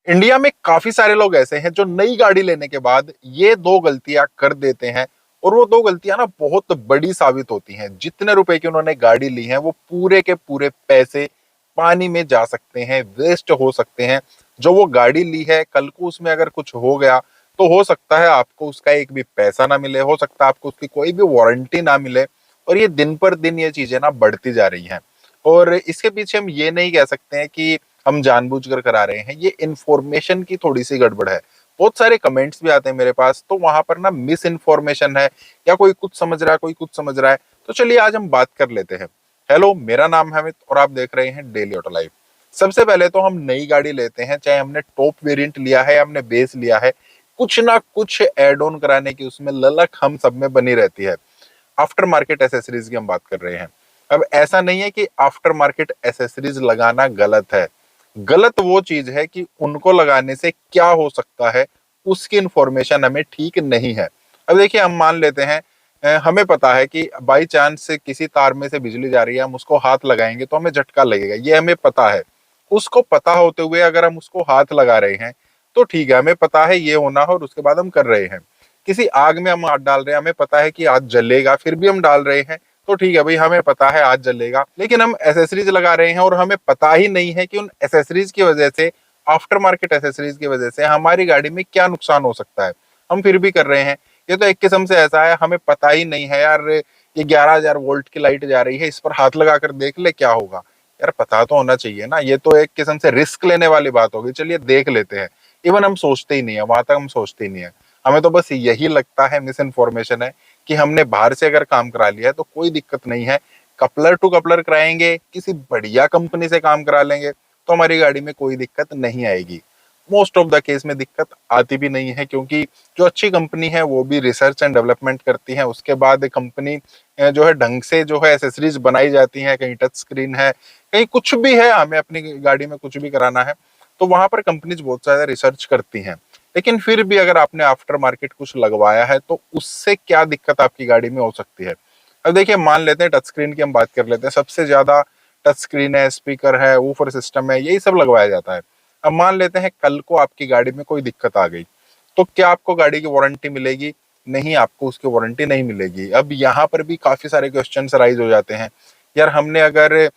India में काफी सारे लोग ऐसे हैं जो नई गाड़ी लेने के बाद ये दो गलतियां कर देते हैं और वो दो गलतियां ना बहुत बड़ी साबित होती हैं। जितने रुपए की उन्होंने गाड़ी ली है वो पूरे के पूरे पैसे पानी में जा सकते हैं, वेस्ट हो सकते हैं। जो वो गाड़ी ली है कल को उसमें अगर कुछ हो गया तो हो सकता है आपको उसका एक भी पैसा ना मिले, हो सकता है आपको उसकी कोई भी वारंटी ना मिले। और ये दिन पर दिन ये चीजें ना बढ़ती जा रही हैं। और इसके पीछे हम ये नहीं कह सकते हैं कि हम जानबूझकर करा रहे हैं, ये इन्फॉर्मेशन की थोड़ी सी गड़बड़ है। बहुत सारे कमेंट्स भी आते हैं मेरे पास, तो वहां पर ना मिस इन्फॉर्मेशन है या कोई कुछ समझ रहा है, कोई कुछ समझ रहा है। तो चलिए आज हम बात कर लेते हैं। हेलो, मेरा नाम है अमित और आप देख रहे हैं डेली ऑटो लाइफ। सबसे पहले तो हम नई गाड़ी लेते हैं, चाहे हमने टॉप वेरिएंट लिया है या हमने बेस लिया है, कुछ ना कुछ एड ऑन कराने की उसमें ललक हम सब में बनी रहती है। आफ्टर मार्केट एसेसरीज की हम बात कर रहे हैं। अब ऐसा नहीं है कि आफ्टर मार्केट एसेसरीज लगाना गलत है। गलत वो चीज है कि उनको लगाने से क्या हो सकता है उसकी इंफॉर्मेशन हमें ठीक नहीं है। अब देखिए, हम मान लेते हैं हमें पता है कि बाई चांस से किसी तार में से बिजली जा रही है, हम उसको हाथ लगाएंगे तो हमें झटका लगेगा, ये हमें पता है। उसको पता होते हुए अगर हम उसको हाथ लगा रहे हैं तो ठीक है, हमें पता है ये होना है और उसके बाद हम कर रहे हैं। किसी आग में हम हाथ डाल रहे हैं, हमें पता है कि आग जलेगा, फिर भी हम डाल रहे हैं, तो ठीक है भाई, हमें पता है आज जलेगा। लेकिन हम एसेसरीज लगा रहे हैं और हमें पता ही नहीं है कि उन एसेसरीज की वजह से, आफ्टर मार्केट एसेसरीज की वजह से हमारी गाड़ी में क्या नुकसान हो सकता है, हम फिर भी कर रहे हैं। ये तो एक किस्म से ऐसा है, हमें पता ही नहीं है यार, ये 11,000 वोल्ट की लाइट जा रही है, इस पर हाथ लगाकर देख ले क्या होगा। यार पता तो होना चाहिए ना, ये तो एक किस्म से रिस्क लेने वाली बात होगी। चलिए देख लेते हैं। इवन हम सोचते ही नहीं है, वहां तक हम सोचते ही नहीं है। हमें तो बस यही लगता है, मिस इन्फॉर्मेशन है कि हमने बाहर से अगर काम करा लिया है तो कोई दिक्कत नहीं है, कपलर टू कपलर कराएंगे, किसी बढ़िया कंपनी से काम करा लेंगे तो हमारी गाड़ी में कोई दिक्कत नहीं आएगी। मोस्ट ऑफ द केस में दिक्कत आती भी नहीं है, क्योंकि जो अच्छी कंपनी है वो भी रिसर्च एंड डेवलपमेंट करती है। उसके बाद कंपनी जो है ढंग से जो है एसेसरीज बनाई जाती है। कहीं टच स्क्रीन है, कहीं कुछ भी है, हमें अपनी गाड़ी में कुछ भी कराना है तो वहां पर कंपनीज बहुत ज्यादा रिसर्च करती हैं। लेकिन फिर भी अगर आपने आफ्टर मार्केट कुछ लगवाया है तो उससे क्या दिक्कत आपकी गाड़ी में हो सकती है। अब देखिए, मान लेते हैं टच स्क्रीन की हम बात कर लेते हैं। सबसे ज्यादा टच स्क्रीन है, स्पीकर है, वूफर सिस्टम है, यही सब लगवाया जाता है। अब मान लेते हैं कल को आपकी गाड़ी में कोई दिक्कत आ गई, तो क्या आपको गाड़ी की वारंटी मिलेगी? नहीं, आपको उसकी वारंटी नहीं मिलेगी। अब यहाँ पर भी काफी सारे क्वेश्चन राइज हो जाते हैं। यार हमने अगर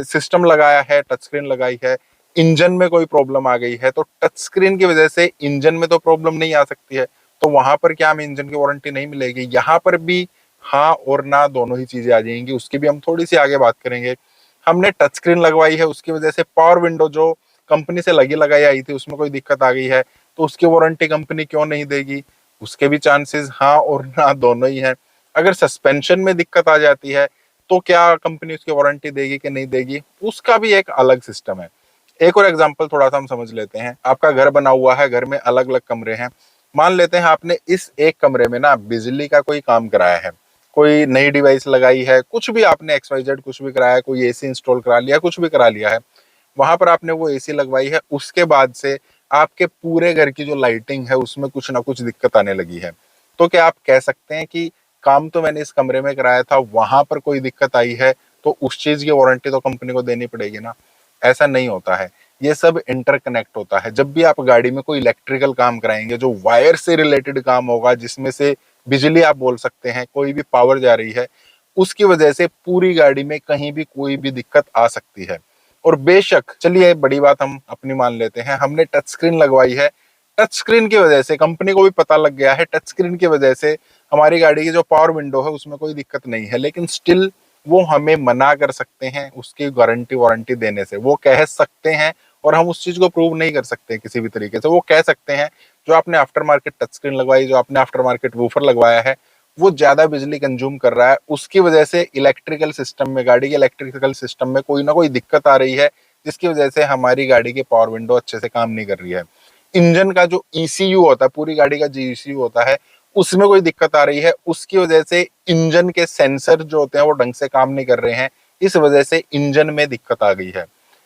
सिस्टम लगाया है, टच स्क्रीन लगाई है, इंजन में कोई प्रॉब्लम आ गई है, तो टच स्क्रीन की वजह से इंजन में तो प्रॉब्लम नहीं आ सकती है, तो वहां पर क्या हमें इंजन की वारंटी नहीं मिलेगी? यहाँ पर भी हाँ और ना दोनों ही चीजें आ जाएंगी, उसकी भी हम थोड़ी सी आगे बात करेंगे। हमने टच स्क्रीन लगवाई है, उसकी वजह से पावर विंडो जो कंपनी से लगी लगाई आई थी उसमें कोई दिक्कत आ गई है, तो उसकी वारंटी कंपनी क्यों नहीं देगी? उसके भी चांसेस हाँ और ना दोनों ही हैं। अगर सस्पेंशन में दिक्कत आ जाती है तो क्या कंपनी उसकी वारंटी देगी कि नहीं देगी? उसका भी एक अलग सिस्टम है। एक और एग्जांपल थोड़ा सा हम समझ लेते हैं। आपका घर बना हुआ है, घर में अलग अलग कमरे हैं। मान लेते हैं आपने इस एक कमरे में ना बिजली का कोई काम कराया है, कोई नई डिवाइस लगाई है, कुछ भी आपने XYZ कुछ भी कराया, कोई एसी इंस्टॉल करा लिया, कुछ भी करा लिया है, वहां पर आपने वो एसी लगवाई है। उसके बाद से आपके पूरे घर की जो लाइटिंग है उसमें कुछ ना कुछ दिक्कत आने लगी है, तो क्या आप कह सकते हैं कि काम तो मैंने इस कमरे में कराया था, वहां पर कोई दिक्कत आई है तो उस चीज की वारंटी तो कंपनी को देनी पड़ेगी ना? ऐसा नहीं होता है। ये सब इंटरकनेक्ट होता है। जब भी आप गाड़ी में कोई इलेक्ट्रिकल काम कराएंगे, जो वायर से रिलेटेड काम होगा, जिसमें से बिजली आप बोल सकते हैं, कोई भी पावर जा रही है, उसकी वजह से पूरी गाड़ी में कहीं भी कोई भी दिक्कत आ सकती है। और बेशक चलिए बड़ी बात हम अपनी मान लेते हैं, हमने टच स्क्रीन लगवाई है, टच स्क्रीन की वजह से कंपनी को भी पता लग गया है, टच स्क्रीन की वजह से हमारी गाड़ी की जो पावर विंडो है उसमें कोई दिक्कत नहीं है, लेकिन स्टिल वो हमें मना कर सकते हैं उसकी गारंटी वारंटी देने से। वो कह सकते हैं और हम उस चीज को प्रूव नहीं कर सकते किसी भी तरीके से। वो कह सकते हैं जो आपने आफ्टर मार्केट टच स्क्रीन लगवाई, जो आपने आफ्टर मार्केट वूफर लगवाया है, वो ज्यादा बिजली कंज्यूम कर रहा है, उसकी वजह से इलेक्ट्रिकल सिस्टम में, गाड़ी के इलेक्ट्रिकल सिस्टम में कोई ना कोई दिक्कत आ रही है, जिसकी वजह से हमारी गाड़ी की पावर विंडो अच्छे से काम नहीं कर रही है। इंजन का जो ECU होता है, पूरी गाड़ी का जो ECU होता है, उसमें कोई दिक्कत आ रही है, उसकी वजह से इंजन के सेंसर जो होते हैं वो ढंग से काम नहीं कर रहे हैं, इस वजह से इंजन में दिक्कत आ गई है।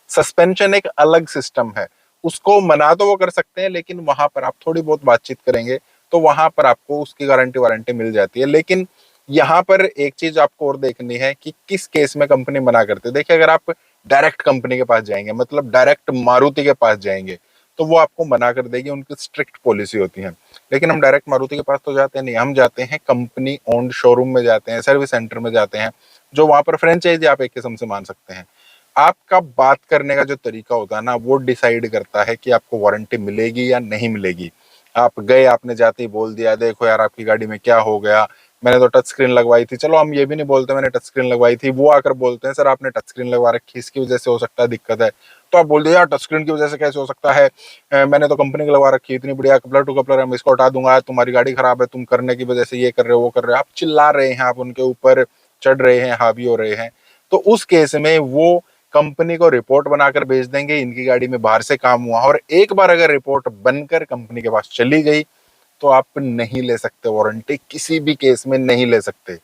सस्पेंशन एक अलग सिस्टम है, उसको मना तो वो कर सकते हैं, लेकिन वहां पर आप थोड़ी बहुत बातचीत करेंगे तो वहां पर आपको उसकी गारंटी वारंटी मिल जाती है। लेकिन यहाँ पर एक चीज आपको और देखनी है कि किस केस में कंपनी मना करती है। देखिए, अगर आप डायरेक्ट कंपनी के पास जाएंगे, मतलब डायरेक्ट मारुति के पास जाएंगे, तो वो आपको मना कर देगी, उनकी स्ट्रिक्ट पॉलिसी होती है। लेकिन हम डायरेक्ट मारुति के पास तो जाते नहीं, हम जाते हैं कंपनी ओन्ड शोरूम में जाते हैं, सर्विस सेंटर में जाते हैं, जो वहां पर फ्रेंचाइजी आप एक किस्म से मान सकते हैं। आपका बात करने का जो तरीका होता है ना, वो डिसाइड करता है कि आपको वारंटी मिलेगी या नहीं मिलेगी। आप गए, आपने जाते ही बोल दिया देखो यार आपकी गाड़ी में क्या हो गया, मैंने तो टच स्क्रीन लगवाई थी, चलो हम ये भी नहीं बोलते मैंने टच स्क्रीन लगवाई थी, वो आकर बोलते हैं सर आपने टच स्क्रीन लगवा रखी, इसकी वजह से हो सकता है दिक्कत है। तो आप बोल दो यार टच स्क्रीन की वजह से कैसे हो सकता है, मैंने तो कंपनी की लगवा रखी है, इतनी बढ़िया कपलर टू कपलर है, मैं इसको हटा दूंगा, तुम्हारी गाड़ी खराब है, तुम करने की वजह से ये कर रहे हो वो कर रहे हो, आप चिल्ला रहे हैं, आप उनके ऊपर चढ़ रहे हैं, हावी हो रहे हैं। तो उस केस में वो कंपनी को रिपोर्ट बनाकर भेज देंगे इनकी गाड़ी में बाहर से काम हुआ, और एक बार अगर रिपोर्ट बनकर कंपनी के पास चली गई तो आप नहीं ले सकते वारंटी, किसी भी केस में नहीं ले सकते।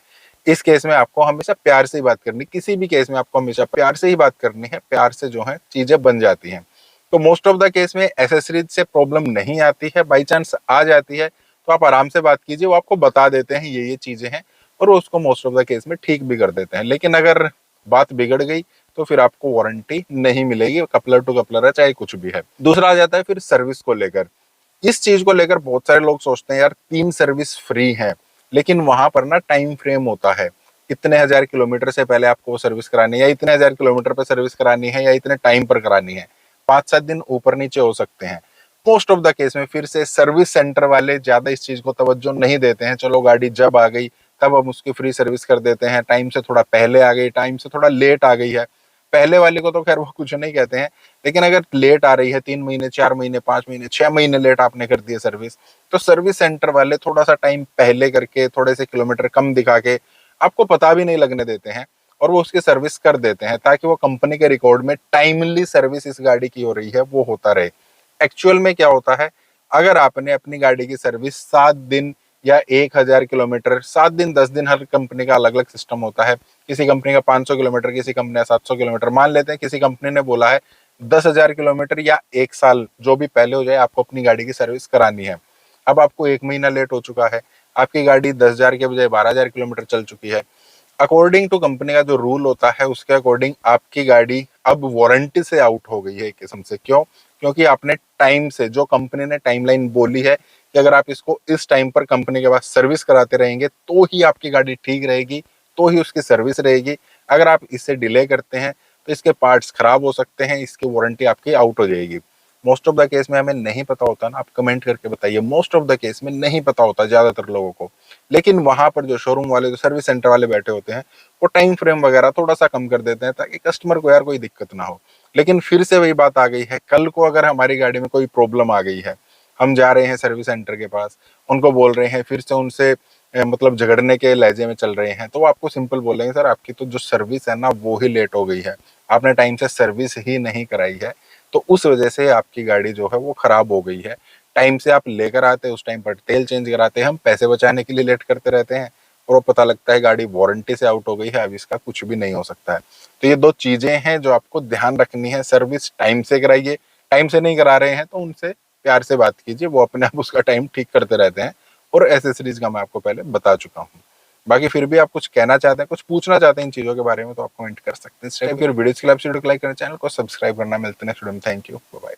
इस केस में आपको हमेशा प्यार से ही बात करनी, किसी भी केस में आपको हमेशा प्यार से ही बात करनी है, प्यार से जो है चीजें बन जाती हैं। तो मोस्ट ऑफ द केस में एसेसरीज से प्रॉब्लम नहीं आती है, बाई चांस आ जाती है तो आप आराम से बात कीजिए, वो आपको बता देते हैं ये चीजें हैं, और वो उसको मोस्ट ऑफ द केस में ठीक भी कर देते हैं। लेकिन अगर बात बिगड़ गई तो फिर आपको वारंटी नहीं मिलेगी, कपलर टू कपलर है चाहे कुछ भी है। दूसरा आ जाता है फिर सर्विस को लेकर। इस चीज को लेकर बहुत सारे लोग सोचते हैं यार 3 सर्विस फ्री है, लेकिन वहां पर ना टाइम फ्रेम होता है, इतने 1000 किलोमीटर से पहले आपको वो सर्विस करानी है, या इतने 1000 किलोमीटर पर सर्विस करानी है, या इतने टाइम पर करानी है। 5-7 दिन ऊपर नीचे हो सकते हैं। मोस्ट ऑफ द केस में फिर से सर्विस सेंटर वाले ज्यादा इस चीज को तवज्जो नहीं देते हैं, चलो गाड़ी जब आ गई तब हम उसकी फ्री सर्विस कर देते हैं, टाइम से थोड़ा पहले आ गई, टाइम से थोड़ा लेट आ गई है, पहले वाले को तो खैर वो कुछ नहीं कहते हैं, लेकिन अगर लेट आ रही है 3 महीने 4 महीने 5 महीने 6 महीने लेट आपने कर दी है सर्विस, तो सर्विस सेंटर वाले थोड़ा सा टाइम पहले करके थोड़े से किलोमीटर कम दिखा के आपको पता भी नहीं लगने देते हैं, और वो उसकी सर्विस कर देते हैं ताकि वो कंपनी के रिकॉर्ड में टाइमली सर्विस इस गाड़ी की हो रही है वो होता रहे। एक्चुअल में क्या होता है, अगर आपने अपनी गाड़ी की सर्विस 7 दिन या 1000 किलोमीटर, 7 दिन 10 दिन, हर कंपनी का अलग अलग सिस्टम होता है, किसी कंपनी का 500 किलोमीटर, किसी कंपनी का 700 किलोमीटर, मान लेते हैं किसी कंपनी ने बोला है 10,000 किलोमीटर या 1 साल जो भी पहले हो जाए आपको अपनी गाड़ी की सर्विस करानी है। अब आपको 1 महीना लेट हो चुका है, आपकी गाड़ी 10,000 के बजाय 12,000 किलोमीटर चल चुकी है। अकॉर्डिंग टू कंपनी का जो रूल होता है उसके अकॉर्डिंग आपकी गाड़ी अब वारंटी से आउट हो गई है एक किस्म से। क्यों? क्योंकि आपने टाइम से, जो कंपनी ने टाइमलाइन बोली है कि अगर आप इसको इस टाइम पर कंपनी के पास सर्विस कराते रहेंगे तो ही आपकी गाड़ी ठीक रहेगी, तो ही उसकी सर्विस रहेगी। अगर आप इससे डिले करते हैं तो इसके पार्ट्स खराब हो सकते हैं, इसकी वारंटी आपकी आउट हो जाएगी। मोस्ट ऑफ द केस में हमें नहीं पता होता ना, आप कमेंट करके बताइए, मोस्ट ऑफ द केस में नहीं पता होता ज्यादातर लोगों को। लेकिन वहां पर जो शोरूम वाले, जो सर्विस सेंटर वाले बैठे होते हैं, वो टाइम फ्रेम वगैरह थोड़ा सा कम कर देते हैं ताकि कस्टमर को यार कोई दिक्कत ना हो। लेकिन फिर से वही बात आ गई है, कल को अगर हमारी गाड़ी में कोई प्रॉब्लम आ गई है, हम जा रहे हैं सर्विस सेंटर के पास, उनको बोल रहे हैं, फिर से उनसे मतलब झगड़ने के लहजे में चल रहे हैं, तो वो आपको सिंपल बोलेंगे सर आपकी तो जो सर्विस है ना वो ही लेट हो गई है, आपने टाइम से सर्विस ही नहीं कराई है, तो उस वजह से आपकी गाड़ी जो है वो खराब हो गई है। टाइम से आप लेकर आते, उस टाइम पर तेल चेंज कराते, हम पैसे बचाने के लिए लेट करते रहते हैं, और वो पता लगता है गाड़ी वारंटी से आउट हो गई है, अब इसका कुछ भी नहीं हो सकता है। तो ये 2 चीजें हैं जो आपको ध्यान रखनी है। सर्विस टाइम से कराइए, टाइम से नहीं करा रहे हैं तो उनसे प्यार से बात कीजिए, वो अपने आप उसका टाइम ठीक करते रहते हैं। और एसेसरीज का मैं आपको पहले बता चुका हूँ। बाकी फिर भी आप कुछ कहना चाहते हैं, कुछ पूछना चाहते हैं इन चीजों के बारे में, तो आप कमेंट कर सकते हैं। फिर वीडियो के लिए आप वीडियो को लाइक करना, चैनल को सब्सक्राइब करना। मिलते हैं नेक्स्ट वीडियो में। Thank you, bye bye.